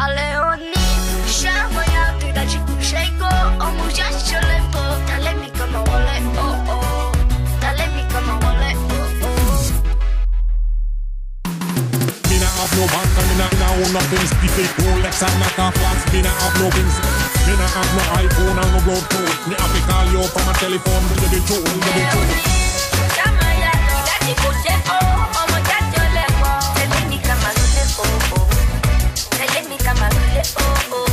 Ale oni shamaya tida chikushaiko omujashalepo dale mi kama wale oh oh dale mi kama wale oh oh. Me not have no bank and me not own nothing. The fake Rolex and not a flash. Me not have no things. Me not have no iPhone and no blood code. Me have to call you from a telephone. You be true, you be true. Shamaya tida chikushaiko omujashalepo dale mi kama wale oh oh dale mi kama wale oh oh.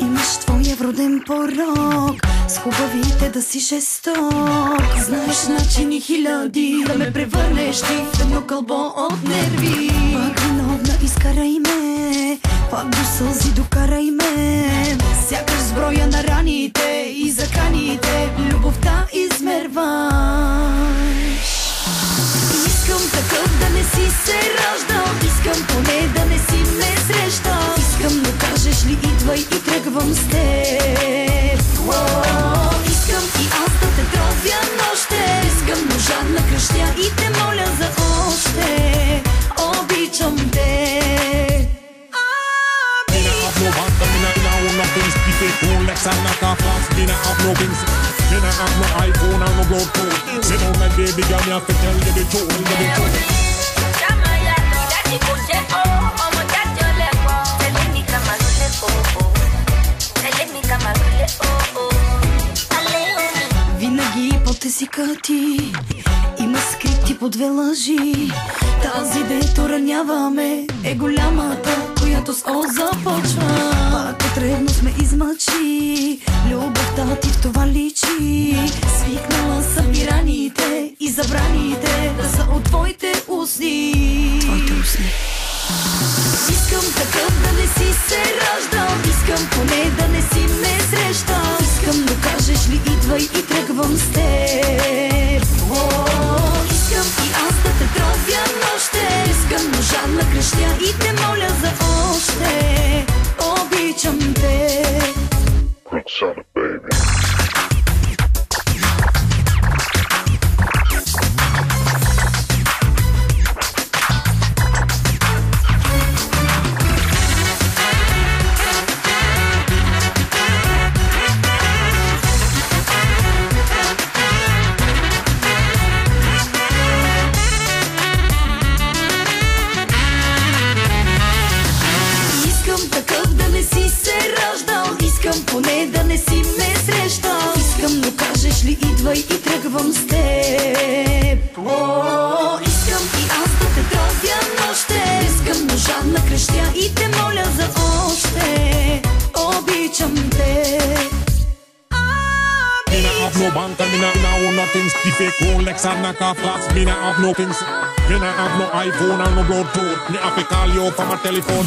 Имаш твоя вроден порок, с хубавите да си жесток. Знаеш начини хиляди да ме превърнеш ти в едно кълбо от нерви. Пак виновна изкарай ме, пак до сълзи докарай ме. Сякаш сброя на раните и заканите любовта измерваш. Искам такъв да не си се раждал, искам поне да не си ме срещал. Искам, но кажеш ли идвай и тръгвам с теб. Искам и аз да те тровя нощем. Искам, но жадна кръщя и те моля за още. Обичам те. Me not have no bank and me not own nothing. The fake Rolex and not a flash. Me not have no things. Me not have no iPhone and no blood code. Say no my baby girl, me have to tell you the truth, you be true. Shamaya tida chikushaiko omujashalepo dale mi kama wale oh oh dale mi kama wale oh oh. Винаги под езика ти има скрити по две лъжи. Тази, дето раняваме, е голямата, която с О започва. Пак от ревност ме измъчи, любовта ти в това личи. Свикнала съм и раните, и забраните да са от твоите устни. Твоите устни. Искам такъв да не си се раждал, искам поне да не си ме срещал. Искам, но кажеш ли идвай и тръгвам с теб. Искам и аз да те тровя нощем. Искам, но жадна кръщя и те моля за още. Обичам те. Roxana, baby. Искам такъв да не си се раждал, искам поне да не си ме срещал. Искам, но кажеш ли идвай и тръгвам с теб. Искам и аз да те тровя нощем. Искам, но жадна кръщя и те моля за още. Обичам те. Me not have no bank and me not own nothing. The fake Rolex and not a flash. Me not have no things. Me not have no iPhone and no blood code. Me have to call you from a telephone.